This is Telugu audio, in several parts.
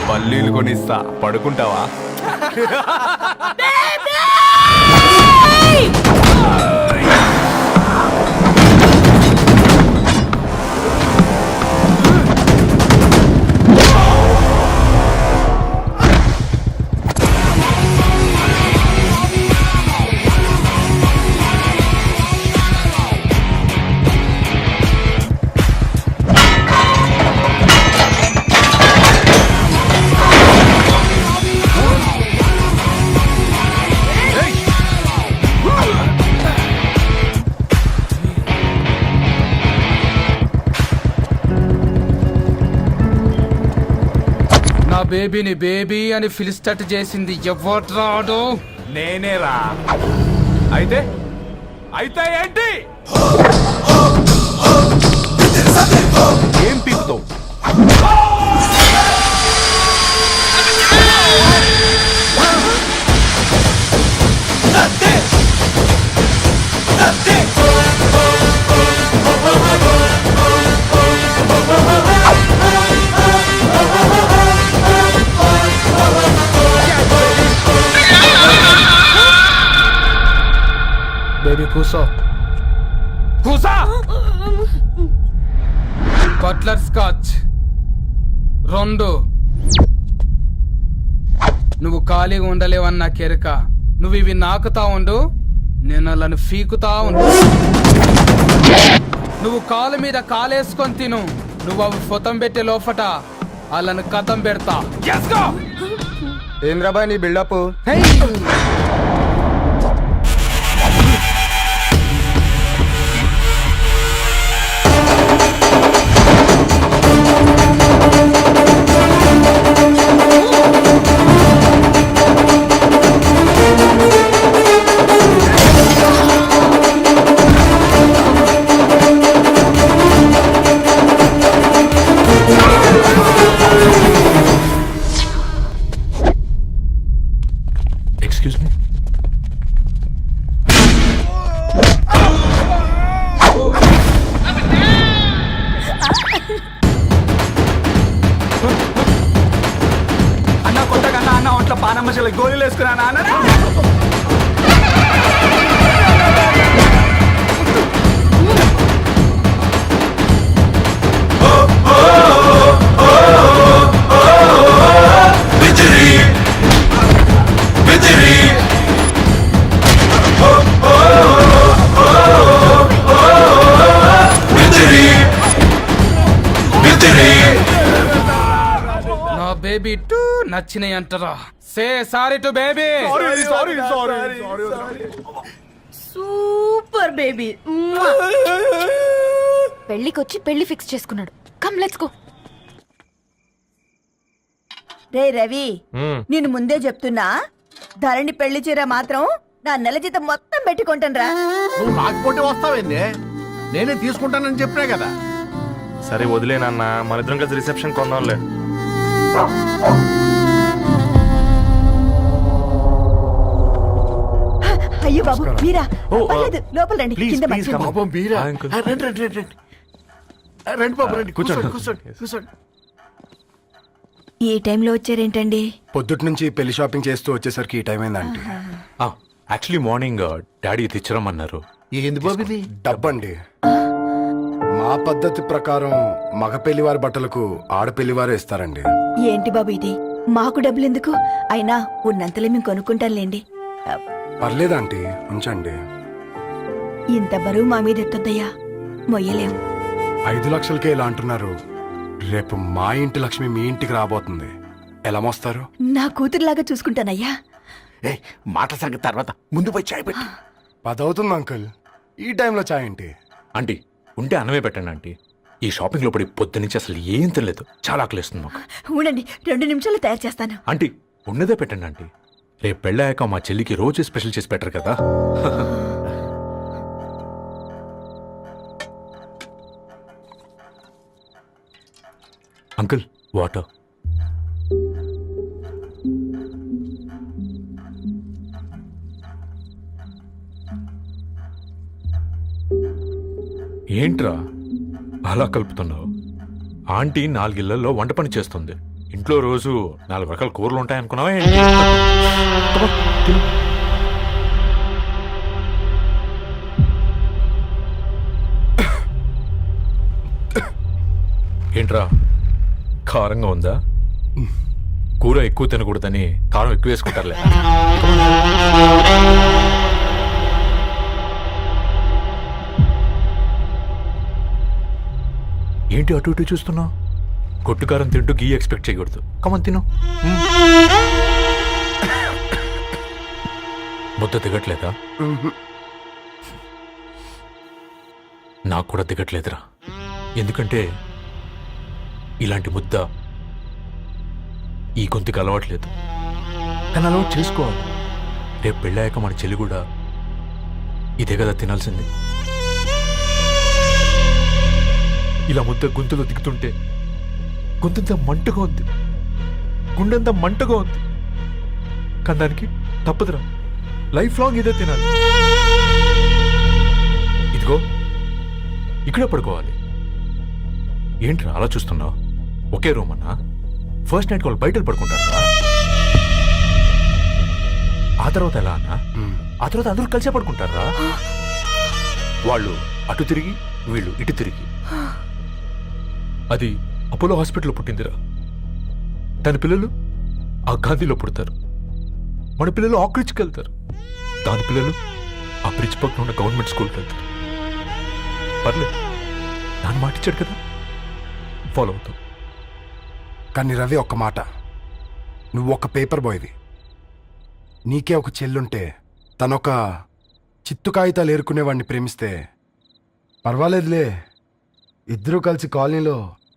పల్లీలు కొనిస్తా, పడుకుంటావా? బేబీని బేబీ అని ఫిలిస్టట్ చేసింది ఎవడ్రాడు? నేనేరా. అయితే అయితే ఏంటి? ఏం పీకుతావు? బేబీ కూసో. కూసా. Butler scotch 2. నువ్వు ఖాళీగా ఉండలేవన్న కెరక. నువ్వు ఇవి నాకుతా ఉండు, నేను వాళ్ళని ఫీకుతా ఉండు. నువ్వు కాలు మీద కాలేసుకొని తిను. నువ్వు అవి ఫొతం పెట్టే లోపట వాళ్ళని కథం పెడతా. ఏం రాబాయ్ నీ బిల్డప్? Excuse me. అన్న కొత్తగా అన్న ఒంట్లో పానమ్మశల గోళీలు వేసుకున్నా అన్న. నా బేబీ టూ నచ్చినాయి అంటారా? Say sorry to baby. Super baby. పెళ్లికొచ్చి పెళ్లి ఫిక్స్ చేసుకున్నాడు. Come let's go. రే రవి, నేను ముందే చెప్తున్నా, ధరణి పెళ్లి చీర మాత్రం నా నెల జీతం మొత్తం పెట్టుకుంటాను రా. నువ్వు రాకపోతే వస్తావేంది? నేనే తీసుకుంటానని చెప్పినా కదా. సరే వదిలేనన్నా, మన ఇద్దరం కలిసి రిసెప్షన్ కొందాంలే. అయ్యో బాబు మీరా? పర్లేదు, లోపల రండి. కింద మర్చిపో. పాపం బీరా. ఆ, ఇంకో- రండి రండి రండి రండి. రండి బాబు రండి. కూర్చోండి కూర్చోండి కూర్చోండి. ఈ టైంలో వచ్చారేంటండి? పొద్దుటి నుంచి పెళ్లి షాపింగ్ చేస్తూ వచ్చేసరికి ఈ టైం అయిందండి. యాక్చువల్లీ మార్నింగ్ డాడీ తెచ్చిరమ్మన్నారు. ఏంది బాబు ఇది? డబ్బండి. మా పద్ధతి ప్రకారం మగ పెళ్లివారి బట్టలకు ఆడపెళ్లివారు ఇస్తారండి. ఏంటి బాబు ఇది? మాకు డబ్బులు ఎందుకు? అయినా ఉన్నంతలే మేము కొనుక్కుంటాంలేండి. పర్లేదు ఆంటీ, ఉంచండి. ఇంత బరువు మా మీద ఎత్తొద్దయ్యా, మొయ్యలేం. 5 లక్షలకే ఇలా అంటున్నారు. రేపు మా ఇంటి లక్ష్మి మీ ఇంటికి రాబోతుంది. ఎలా మోస్తారు? నా కూతురులాగా చూసుకుంటానయ్యా. ఏ మాటల సంగతి తర్వాత, ముందు పోయి చాయ్ పెట్టి. 10 అవుతుంది అంకుల్. ఈ టైంలో చాయ్ ఏంటి? ఆంటీ ఉంటే అన్నమే పెట్టండి ఆంటీ. ఈ షాపింగ్ లో పడి పొద్దు నుంచి అసలు ఏం తినలేదు. చాలా ఆకలిస్తుంది మాకు. ఉండండి, 2 నిమిషాలు తయారు చేస్తాను. ఆంటీ ఉన్నదే పెట్టండి ఆంటీ. రేపు పెళ్ళాక మా చెల్లికి రోజు స్పెషల్ చేసి పెట్టరు కదా. Uncle water. ఏంట్రా అలా కలుపుతున్నావు? ఆంటీ 4 ఇళ్లలో వంట పని చేస్తుంది. ఇంట్లో రోజు 4 రకాల కూరలు ఉంటాయనుకున్నావా ఏంటి? అబ్బా, తిను. ఏంట్రా కారంగా ఉందా? కూర ఎక్కువ తినకూడదని కారం ఎక్కువ వేసుకుంటారులే. ఏంటి అటు ఇటు చూస్తున్నావు? కొట్టు కారం తింటూ గీ ఎక్స్పెక్ట్ చేయకూడదు. కమన్ తిను. ముద్ద దిగట్లేదా? నాకు కూడా దిగట్లేదురా. ఎందుకంటే ఇలాంటి ముద్ద ఈ గొంతుకి అలవాట్లేదు. కానీ అలవాటు చేసుకోవాలి. రేపు పెళ్ళాక మన చెల్లి కూడా ఇదే కదా తినాల్సింది. ఇలా ముద్ద గొంతులో దిగుతుంటే గొంతంతా మంటగా ఉంది, గుండెంతా మంటగా ఉంది. కానీ దానికి తప్పదురా, లైఫ్ లాంగ్ ఇదే తినాలి. ఇదిగో ఇక్కడే పడుకోవాలి. ఏంట్రా అలా చూస్తున్నావు? ఒకే రూమ్ అన్నా? ఫస్ట్ నైట్ వాళ్ళు బయట పడుకుంటారా? ఆ తర్వాత ఎలా అన్నా? ఆ తర్వాత అందరూ కలిసే పడుకుంటారా? వాళ్ళు అటు తిరిగి వీళ్ళు ఇటు తిరిగి. అది అపోలో హాస్పిటల్లో పుట్టిందిరా. దాని పిల్లలు ఆ గాంధీలో పుడతారు. మన పిల్లలు ఆక్రిడ్జ్కి వెళ్తారు. దాని పిల్లలు ఆ బ్రిడ్జ్ పక్కన ఉన్న గవర్నమెంట్ స్కూల్కి వెళ్తారు. పర్లేదు, దాన్ని మాటిచ్చాడు కదా, ఫాలో అవుతాం. కానీ రవి, ఒక్క మాట, నువ్వు ఒక పేపర్ బాయ్వి. నీకే ఒక చెల్లుంటే తనొక చిత్తు కాగితాలు ఏరుకునేవాడిని ప్రేమిస్తే పర్వాలేదులే, ఇద్దరూ కలిసి కాలనీలో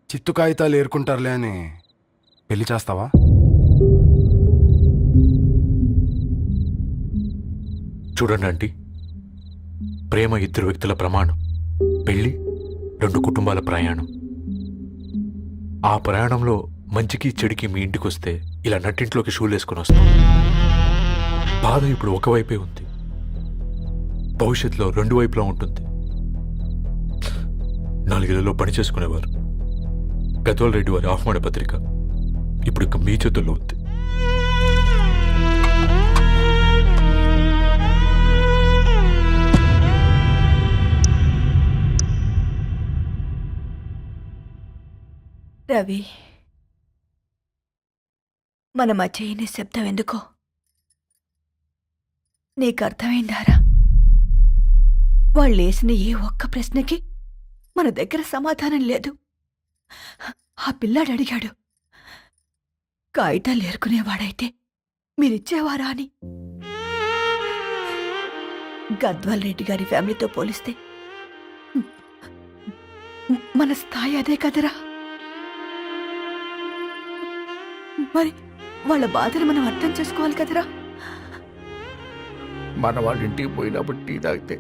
చిత్తు కాగితాలు ఏరుకుంటారులే అని పెళ్లి చేస్తావా? చూడండి ఆంటీ, ప్రేమ 2 వ్యక్తుల ప్రమాణం, పెళ్లి 2 కుటుంబాల ప్రయాణం. ఆ ప్రయాణంలో మంచికి చెడుకి మీ ఇంటికి వస్తే ఇలా నట్టింట్లోకి షూలు వేసుకొని వస్తాం. బాధ ఇప్పుడు ఒకవైపే ఉంది, భవిష్యత్తులో 2 వైపులా ఉంటుంది. 4 ఏళ్లలో పని చేసుకునేవారు గద్వాల్ రెడ్డి వారి ఆహ్వాన పత్రిక ఇప్పుడు ఇక మీ చేతుల్లో ఉంది. రవి, మన మధ్య ఈ నిశ్శబ్దం ఎందుకో నీకు అర్థమైందారా? వాళ్ళు వేసిన ఏ ఒక్క ప్రశ్నకి మన దగ్గర సమాధానం లేదు. ఆ పిల్లాడు అడిగాడు, కాగితాలు ఏరుకునేవాడైతే మీరిచ్చేవారా అని. గద్వాల్ రెడ్డి గారి ఫ్యామిలీతో పోలిస్తే మన స్థాయి అదే కదరా. మరి వాళ్ళ బాధను మనం అర్థం చేసుకోవాలి కదరా. మన వాళ్ళ ఇంటికి పోయినప్పుడు టీ తాగితే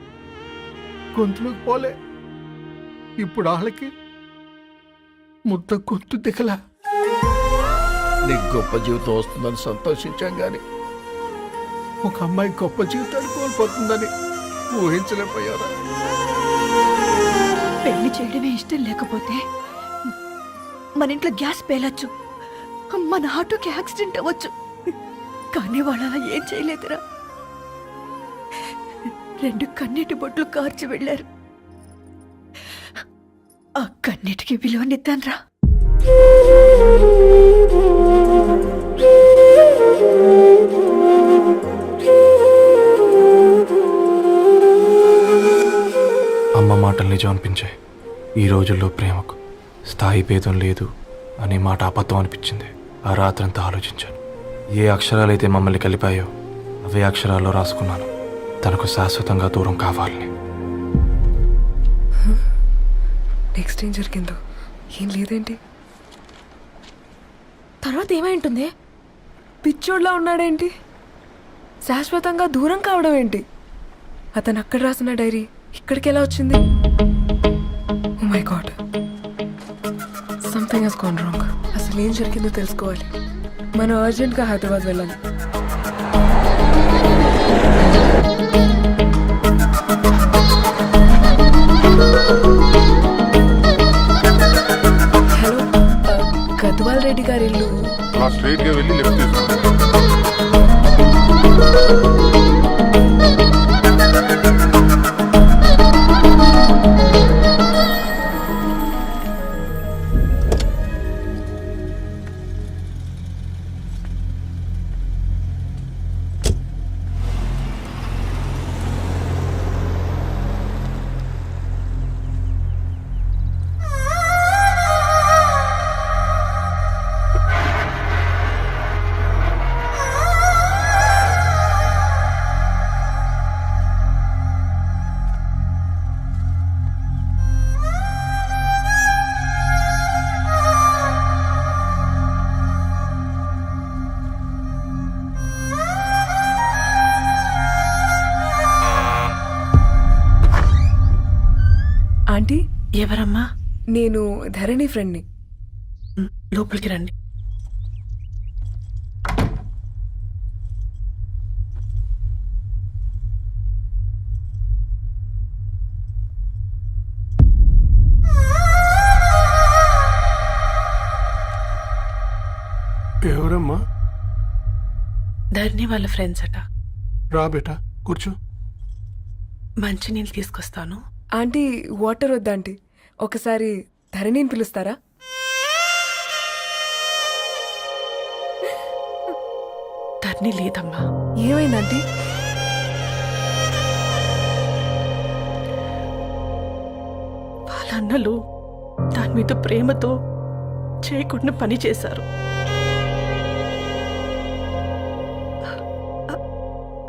గొంతులోకి పోలే, ఇప్పుడు వాళ్ళకి ముద్ద గొంతు దిగలా. నీకు గొప్ప జీవితం వస్తుందని సంతోషించాం కానీ ఒక అమ్మాయి గొప్ప జీవితాన్ని కోల్పోతుందని ఊహించలేకపోయారా? పెళ్లి చేయడమే ఇష్టం లేకపోతే మన ఇంట్లో గ్యాస్ పేలొచ్చు, మన ఆటోకి యాక్సిడెంట్ అవ్వచ్చు. కానీ వాళ్ళు అలా ఏం చేయలేదురా. 2 కన్నీటి బొట్లు కార్చి వెళ్ళారు. ఆ కన్నీటికి విలువనిద్దాన్రా. అమ్మ మాటలు నిజం అనిపించాయి. ఈ రోజుల్లో ప్రేమకు స్థాయి భేదం లేదు అనే మాట అబద్ధం అనిపించింది. ఆ రాత్రంతా ఆలోచించాను. ఏ అక్షరాలైతే మమ్మల్ని కలిపాయో అవే అక్షరాల్లో రాసుకున్నాను, తనకు శాశ్వతంగా దూరం కావాలని. నెక్స్ట్ ఏం జరిగిందో ఏం లేదేంటి? తర్వాత ఏమై ఉంటుంది? పిచ్చోడ్లా ఉన్నాడేంటి? శాశ్వతంగా దూరం కావడం ఏంటి? అతను అక్కడ రాసిన డైరీ ఇక్కడికి ఎలా వచ్చింది? Oh my God, something has gone wrong. అసలు ఏం జరిగిందో తెలుసుకోవాలి. మనం అర్జెంట్గా హైదరాబాద్ వెళ్ళాలి. హలో రెడ్డి గారి ఇల్లు అలా స్ట్రైట్ గా వెళ్ళి లెఫ్ట్ తీసుకోండి. ఆంటీ ఎవరమ్మా? నేను ధరణి ఫ్రెండ్ని. లోపలికి రండి. ఎవరమ్మా? ధరణి వాళ్ళ ఫ్రెండ్స్ అట. రా బేటా కూర్చో. మంచినీళ్ళు తీసుకొస్తాను. ఆంటీ వాటర్ వద్దా ఆంటీ, ఒకసారి ధరణిని పిలుస్తారా? ధరణి లేదమ్మా. ఏమైందంటీ? వాళ్ళ అన్నలు దాని మీద ప్రేమతో చేయకుండా పని చేశారు.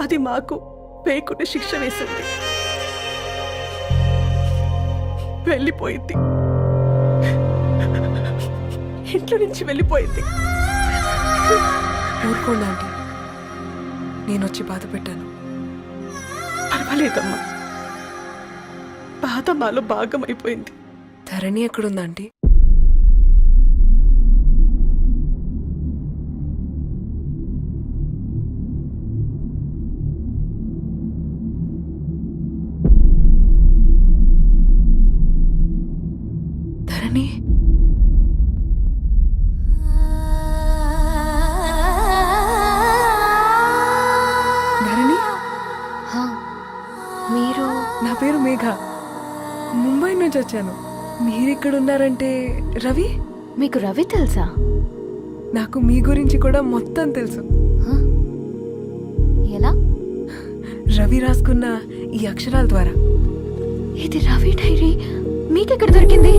అది మాకు వేయకుండా శిక్ష వేసింది. వెళ్ళిపోయింది, ఇంట్లో నుంచి వెళ్ళిపోయింది. ఊరుకోండి ఆంటీ, నేను వచ్చి బాధ పెట్టాను. పర్వాలేదమ్మా, బాధ మాలో భాగం అయిపోయింది. ధరణి ఎక్కడుందా ఆంటీ? ధరణి ధరణి, మీరు? నా పేరు మేఘ, ముంబై నుంచి వచ్చాను. మీరిక్కడ ఉన్నారంటే రవి? మీకు రవి తెలుసా? నాకు మీ గురించి కూడా మొత్తం తెలుసు. ఎలా? రవి రాసుకున్న ఈ అక్షరాల ద్వారా. ఇది రవి డైరీ మీకెక్కడ దొరికింది?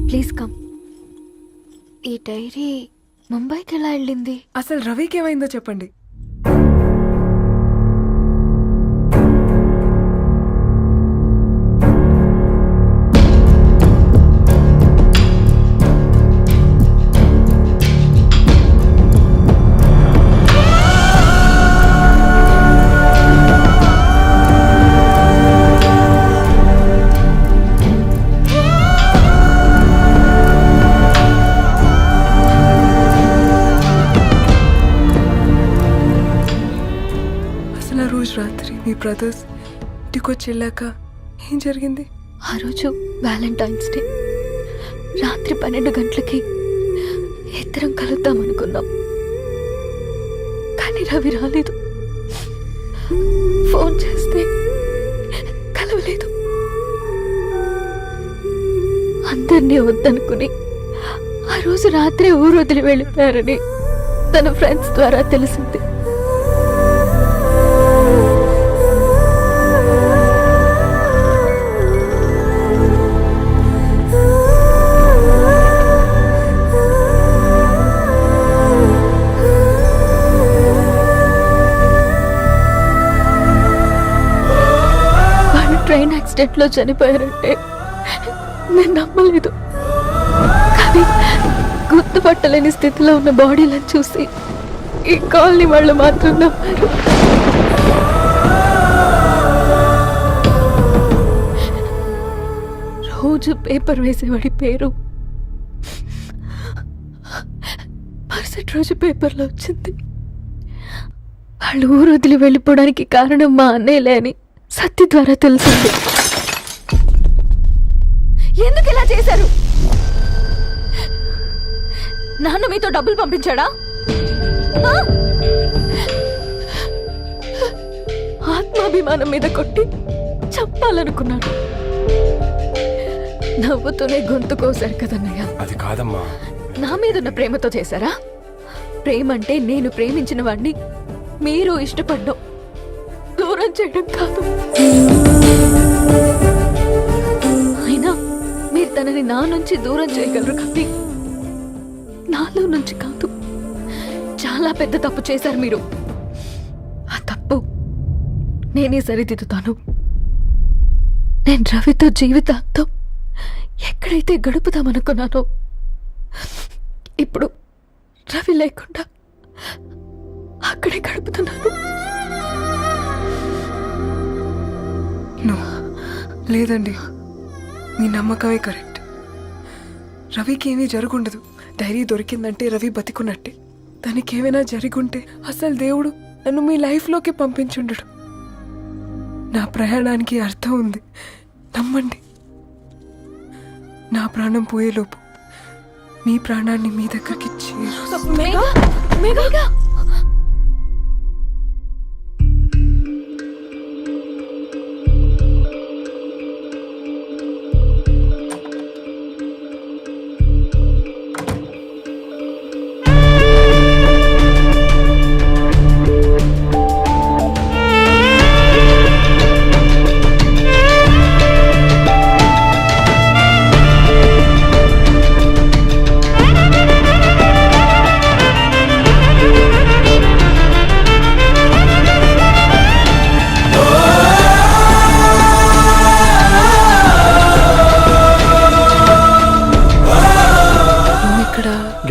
Please come. ఈ డైరీ ముంబైకి ఎలా వెళ్ళింది? అసలు రవికి ఏమైందో చెప్పండి. అసలు ఆ రోజు రాత్రి మీ బ్రదర్స్ ఇంటికొచ్చి వెళ్ళాక ఏం జరిగింది? ఆ రోజు వ్యాలంటైన్స్ డే రాత్రి 12 గంటలకి ఇద్దరం కలుద్దాం అనుకున్నాం, కానీ రవి రాలేదు. ఫోన్ చేస్తే కలవలేదు. అందరినీ వద్దనుకుని ఆ రోజు రాత్రి ఊరు వదిలి వెళ్ళిపోయారని తన ఫ్రెండ్స్ ద్వారా తెలిసింది. ట్రైన్ యాక్సిడెంట్ లో చనిపోయారంటే నేను నమ్మలేదు, కానీ గుర్తుపట్టలేని స్థితిలో ఉన్న బాడీలను చూసి ఈ కాలనీ వాళ్ళు మాత్రం నమ్మారు. రోజు పేపర్ వేసేవాడి పేరు మరుసటి రోజు పేపర్లో వచ్చింది. వాళ్ళు ఊరు వదిలి వెళ్ళిపోవడానికి కారణం మా అన్నయ్యలే అని సత్య ద్వారా తెలిసింది. ఎందుకు ఇలా చేశారు? నాన్న మీతో డబ్బులు పంపించాడా? ఆ? ఆత్మాభిమానం మీద కొట్టి చంపాలనుకున్నాను. నవ్వుతూనే గొంతు కోసారు కదన్నయ్య. అది కాదమ్మా. నా మీదున్న ప్రేమతో చేశారా? ప్రేమ అంటే నేను ప్రేమించిన వాడిని మీరు ఇష్టపడ్డం, దూరం చేయడం కాదు. అయినా మీరు తనని నా నుంచి దూరం చేయగలరు కానీ నాలో నుంచి కాదు. చాలా పెద్ద తప్పు చేశారు మీరు. ఆ తప్పు నేనే సరిదిద్దుతాను. నేను రవితో జీవితాంతం ఎక్కడైతే గడుపుదామనుకున్నానో ఇప్పుడు రవి లేకుండా అక్కడే గడుపుతున్నాను. లేదండి, మీ నమ్మకమే కరెక్ట్. రవికి ఏమీ జరుగుండదు. డైరీ దొరికిందంటే రవి బతికున్నట్టే. తనకేమైనా జరుగుంటే అసలు దేవుడు నన్ను మీ లైఫ్లోకి పంపించుండడు. నా ప్రయాణానికి అర్థం ఉంది, నమ్మండి. నా ప్రాణం పోయేలోపు మీ ప్రాణాన్ని మీ దగ్గరికి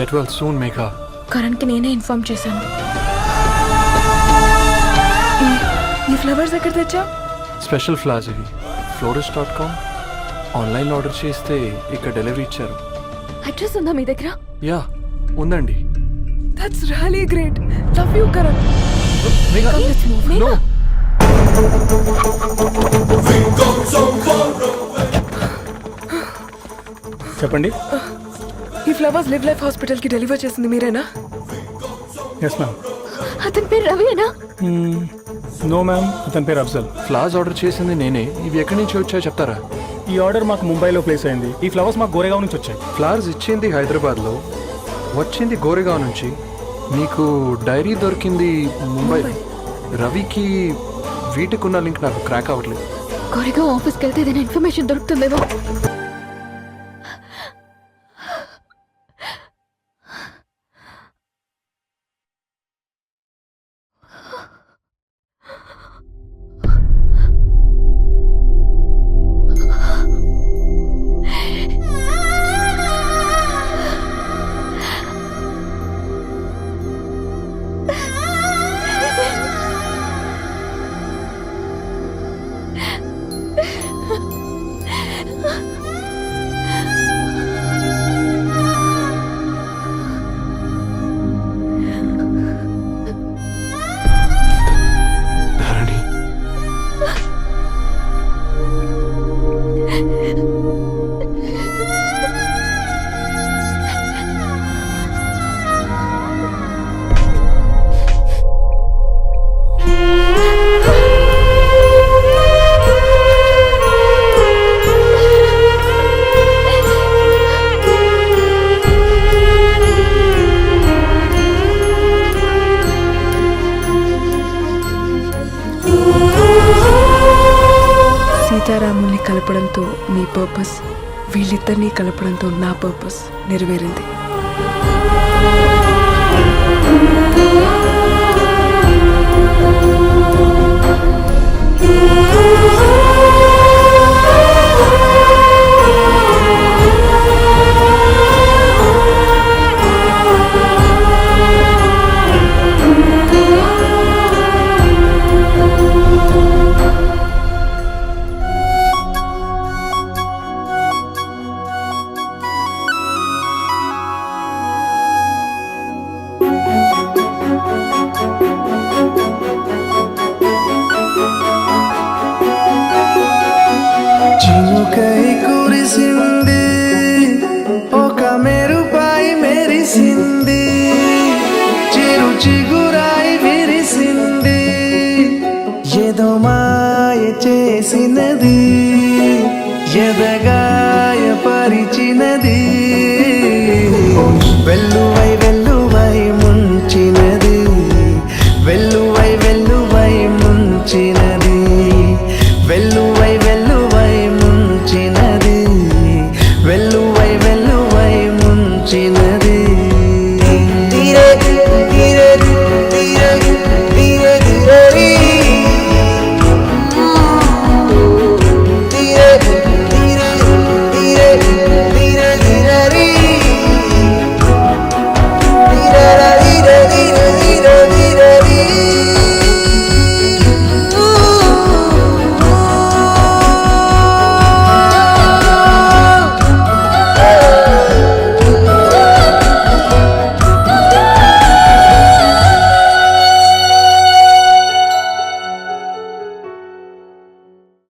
Get well soon, Megha. కరణ్కి నేనే ఇన్ఫార్మ్ చేశాను. ఈ ఫ్లవర్స్ ఎక్కడ తెచ్చా? స్పెషల్ ఫ్లవర్స్ ఇవి. florist.com ఆన్లైన్ ఆర్డర్ చేస్తే ఇక్కడ డెలివరీ ఇచ్చారు. అడ్రస్ ఉందా మీ దగ్గర? యా ఉందండి. That's really great. Love you Karan. Megha, no. చెప్పండి. ఈ ఫ్లవర్స్ లివ్ లైఫ్ హాస్పిటల్ కి డెలివర్ చేసింది మీరేనా? Yes ma'am. అతని పేరు రవియేనా? నో మ్యామ్, అతని పేరు అఫ్జల్. ఫ్లవర్స్ ఆర్డర్ చేసింది నేనే. ఇవి ఎక్కడి నుంచి వచ్చాయో చెప్తారా? ఈ ఆర్డర్ మాకు ముంబైలో ప్లేస్ అయింది. ఈ ఫ్లవర్స్ మాకు గోరేగావ్ నుంచి వచ్చాయి. ఫ్లవర్స్ ఇచ్చింది హైదరాబాద్లో, వచ్చింది గోరేగావ్ నుంచి. మీకు డైరీ దొరికింది ముంబై. రవికి వీటికున్న లింక్ నాకు క్రాక్ అవ్వట్లేదు. గోరేగావ్ ఆఫీస్కి వెళ్తే ఏదైనా ఇన్ఫర్మేషన్ దొరుకుతుందేమో. సీతారాముల్ని కలపడంతో మీ పర్పస్, వీళ్ళిద్దరినీ కలపడంతో నా పర్పస్ నెరవేరింది. చేసినది ఎదగాయపరిచినది వెల్లువై వెల్లువై ముంచినది వెల్లువై